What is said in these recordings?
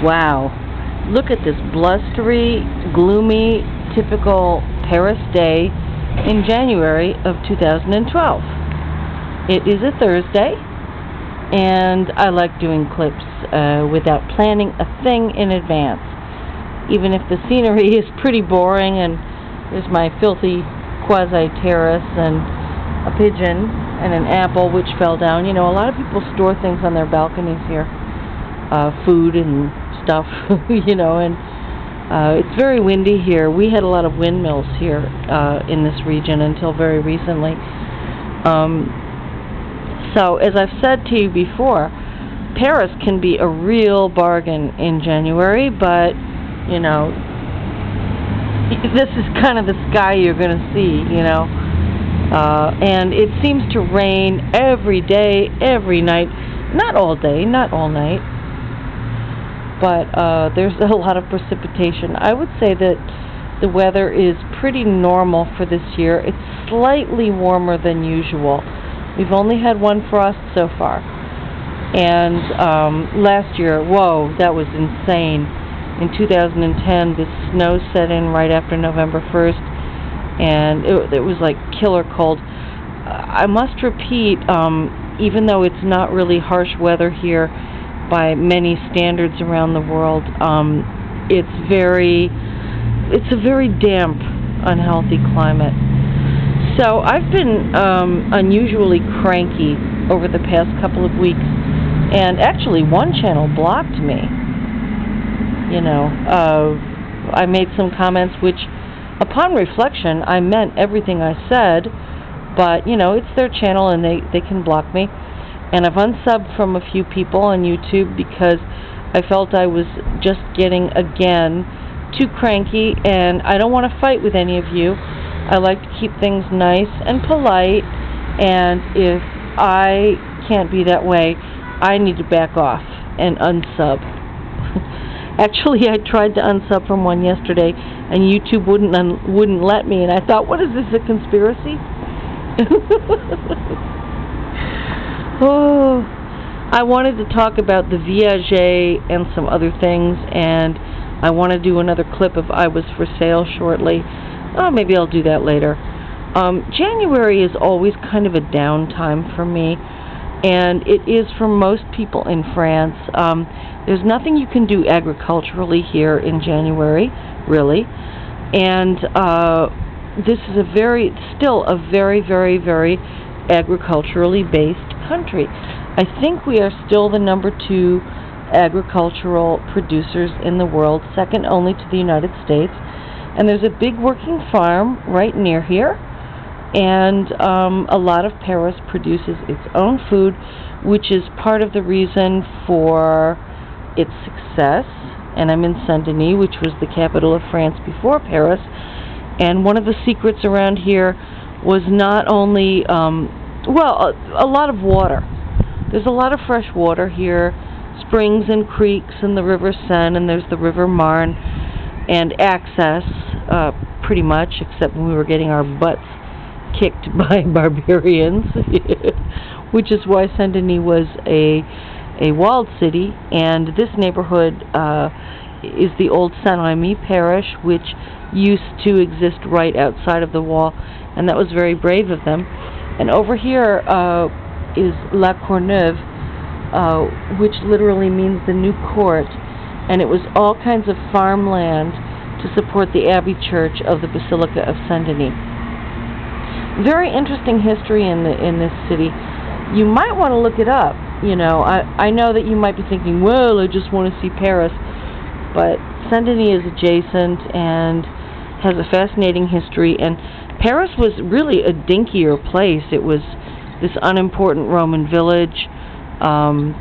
Wow, look at this blustery, gloomy, typical Paris day in January of 2012. It is a Thursday, and I like doing clips without planning a thing in advance. Even if the scenery is pretty boring, and there's my filthy quasi-terrace and a pigeon and an apple which fell down. You know, a lot of people store things on their balconies here, food and stuff, you know, and it's very windy here. We had a lot of windmills here in this region until very recently. So, as I've said to you before, Paris can be a real bargain in January, but, you know, this is kind of the sky you're going to see, you know. And it seems to rain every day, every night. Not all day, not all night. But there's a lot of precipitation. I would say that the weather is pretty normal for this year. It's slightly warmer than usual. We've only had one frost so far. And last year, whoa, that was insane. In 2010, the snow set in right after November 1st, and it was like killer cold. I must repeat, even though it's not really harsh weather here by many standards around the world, it's a very damp, unhealthy climate. So I've been unusually cranky over the past couple of weeks, and actually one channel blocked me. You know, I made some comments which, upon reflection, I meant everything I said, but, you know, it's their channel and they can block me. And I've unsubbed from a few people on YouTube because I felt I was just getting, again, too cranky, and I don't want to fight with any of you. I like to keep things nice and polite, and if I can't be that way, I need to back off and unsub. Actually, I tried to unsub from one yesterday, and YouTube wouldn't let me, and I thought, what is this, a conspiracy? Oh, I wanted to talk about the Viager and some other things, and I want to do another clip of I Was For Sale shortly. Oh, maybe I'll do that later. January is always kind of a downtime for me, and it is for most people in France. There's nothing you can do agriculturally here in January, really, and this is still a very, very, very agriculturally based country. I think we are still the #2 agricultural producers in the world, second only to the United States, and there's a big working farm right near here, and a lot of Paris produces its own food, which is part of the reason for its success. And I'm in Saint-Denis, which was the capital of France before Paris, and one of the secrets around here was not only, well, a lot of water. There's a lot of fresh water here, springs and creeks and the River Seine, and there's the River Marne, and access, pretty much, except when we were getting our butts kicked by barbarians, which is why Saint-Denis was a walled city, and this neighborhood is the old Saint-Rémy parish, which used to exist right outside of the wall, and that was very brave of them. And over here is La Courneuve, which literally means the new court, and it was all kinds of farmland to support the Abbey Church of the Basilica of Saint-Denis. Very interesting history in this city. You might want to look it up. You know, I know that you might be thinking, well, I just want to see Paris, but Saint-Denis is adjacent and has a fascinating history, and Paris was really a dinkier place. It was this unimportant Roman village, well,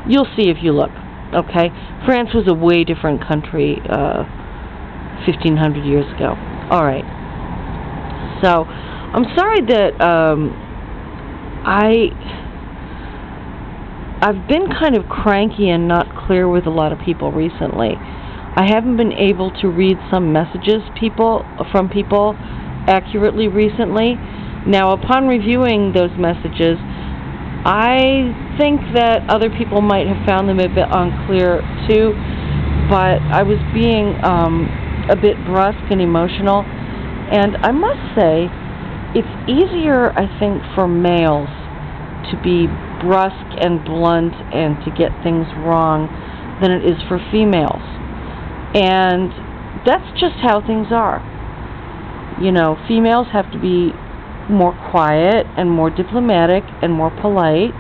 you'll see if you look, okay? France was a way different country 1,500 years ago. All right. So, I'm sorry that I've been kind of cranky and not clear with a lot of people recently. I haven't been able to read some messages from people accurately recently. Now, upon reviewing those messages, I think that other people might have found them a bit unclear too, but I was being a bit brusque and emotional, and I must say it's easier, I think, for males to be brusque and blunt and to get things wrong than it is for females. And that's just how things are. You know, females have to be more quiet and more diplomatic and more polite.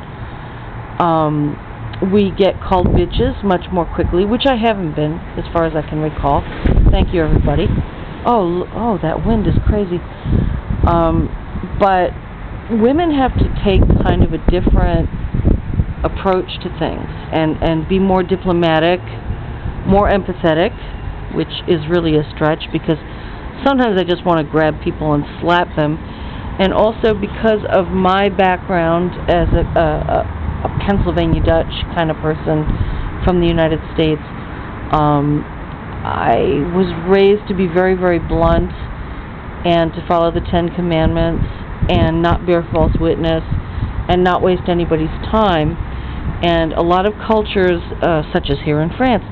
We get called bitches much more quickly, which I haven't been, as far as I can recall. Thank you, everybody. Oh, that wind is crazy. But women have to take kind of a different approach to things and be more diplomatic, more empathetic, which is really a stretch because sometimes I just want to grab people and slap them. And also because of my background as a Pennsylvania Dutch kind of person from the United States, I was raised to be very, very blunt and to follow the Ten Commandments and not bear false witness and not waste anybody's time. And a lot of cultures, such as here in France,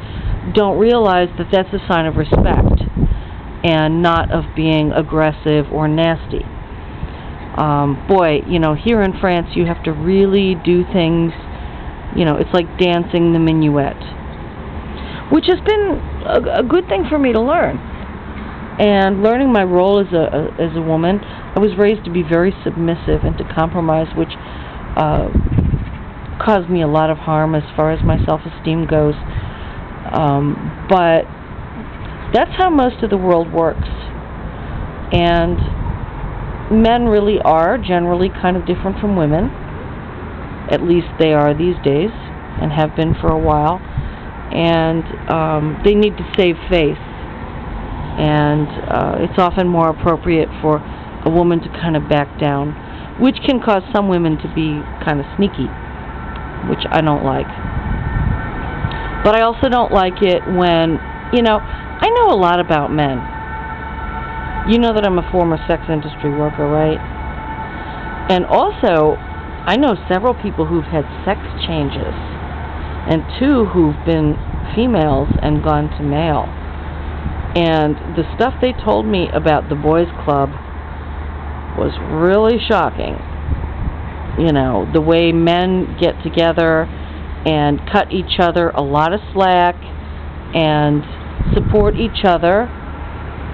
don't realize that that's a sign of respect and not of being aggressive or nasty. Boy, you know, here in France you have to really do things, you know, it's like dancing the minuet, which has been a good thing for me to learn. And learning my role as a woman, I was raised to be very submissive and to compromise, which caused me a lot of harm as far as my self-esteem goes. But that's how most of the world works. And men really are generally kind of different from women. At least they are these days and have been for a while. And they need to save face. And it's often more appropriate for a woman to kind of back down, which can cause some women to be kind of sneaky, which I don't like. But I also don't like it when, you know, I know a lot about men. You know that I'm a former sex industry worker, right? And also, I know several people who've had sex changes, and 2 who've been females and gone to male. And the stuff they told me about the boys' club was really shocking. You know, the way men get together and cut each other a lot of slack and support each other.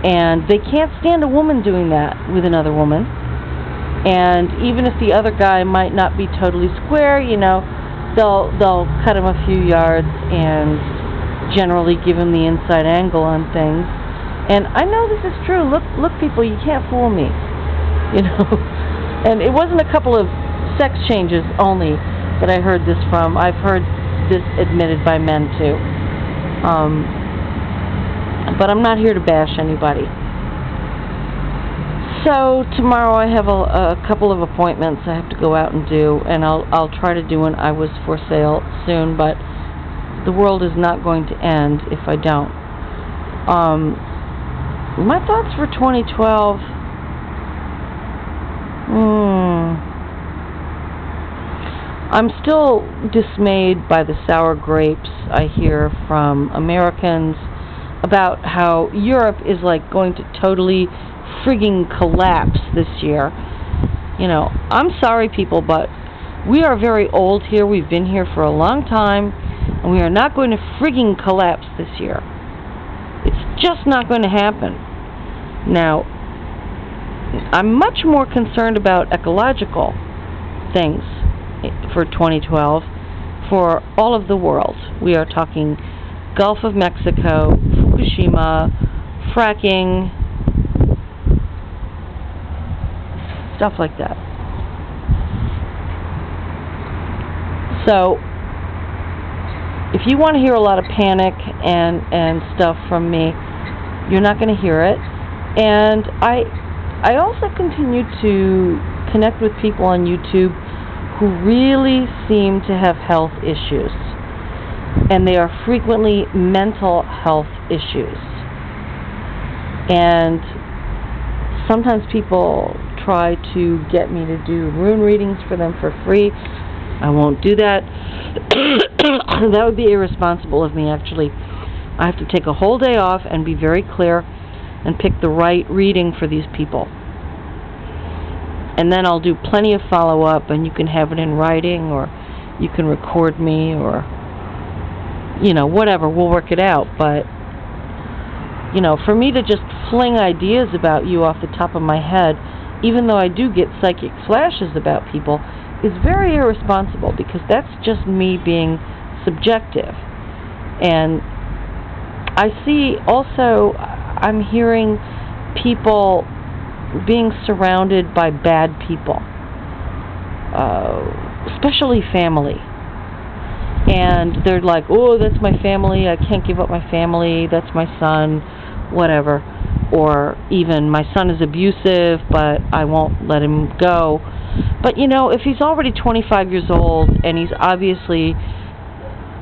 And they can't stand a woman doing that with another woman. And even if the other guy might not be totally square, you know, they'll cut him a few yards and generally give him the inside angle on things. And I know this is true. Look, people, you can't fool me. You know, and it wasn't a couple of sex changes only that I heard this from. I've heard this admitted by men too. But I'm not here to bash anybody. So tomorrow I have a couple of appointments I have to go out and do, and I'll try to do an I Was For Sale soon, but the world is not going to end if I don't. My thoughts for 2012. I'm still dismayed by the sour grapes I hear from Americans about how Europe is like going to totally frigging collapse this year. You know, I'm sorry people, but we are very old here. We've been here for a long time, and we are not going to frigging collapse this year. It's just not going to happen. Now, I'm much more concerned about ecological things for 2012 for all of the world. We are talking Gulf of Mexico, Fukushima, fracking, stuff like that. So, if you want to hear a lot of panic and stuff from me, you're not going to hear it. And I also continue to connect with people on YouTube who really seem to have health issues. And they are frequently mental health issues. And sometimes people try to get me to do rune readings for them for free. I won't do that. That would be irresponsible of me, actually. I have to take a whole day off and be very clear and pick the right reading for these people. And then I'll do plenty of follow-up, and you can have it in writing, or you can record me, or, you know, whatever. We'll work it out. But, you know, for me to just fling ideas about you off the top of my head, even though I do get psychic flashes about people, is very irresponsible, because that's just me being subjective. And I see also, I'm hearing people being surrounded by bad people, especially family. And they're like, oh, that's my family, I can't give up my family, that's my son, whatever. Or even, my son is abusive, but I won't let him go. But, you know, if he's already 25 years old, and he's obviously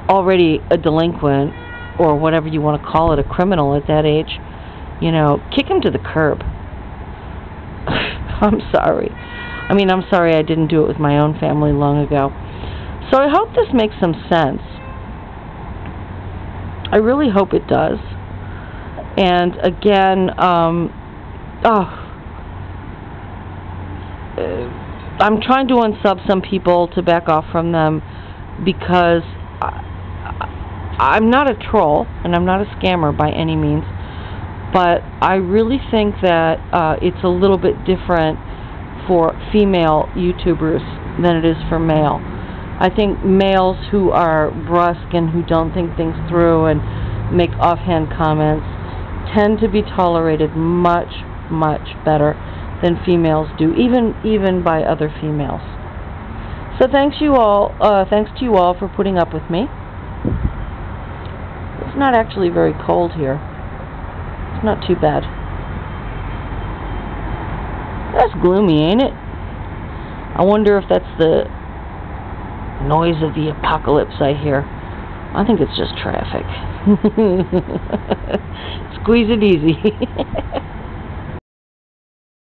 already a delinquent, or whatever you want to call it, a criminal at that age, you know, kick him to the curb. I'm sorry. I mean, I'm sorry I didn't do it with my own family long ago. So I hope this makes some sense. I really hope it does. And again, I'm trying to unsub some people to back off from them, because I'm not a troll and I'm not a scammer by any means, but I really think that it's a little bit different for female YouTubers than it is for male. I think males who are brusque and who don't think things through and make offhand comments tend to be tolerated much, much better than females do, even by other females. So thanks to you all for putting up with me. It's not actually very cold here. It's not too bad. That's gloomy, ain't it? I wonder if that's the noise of the apocalypse I hear. I think it's just traffic. Squeeze it easy.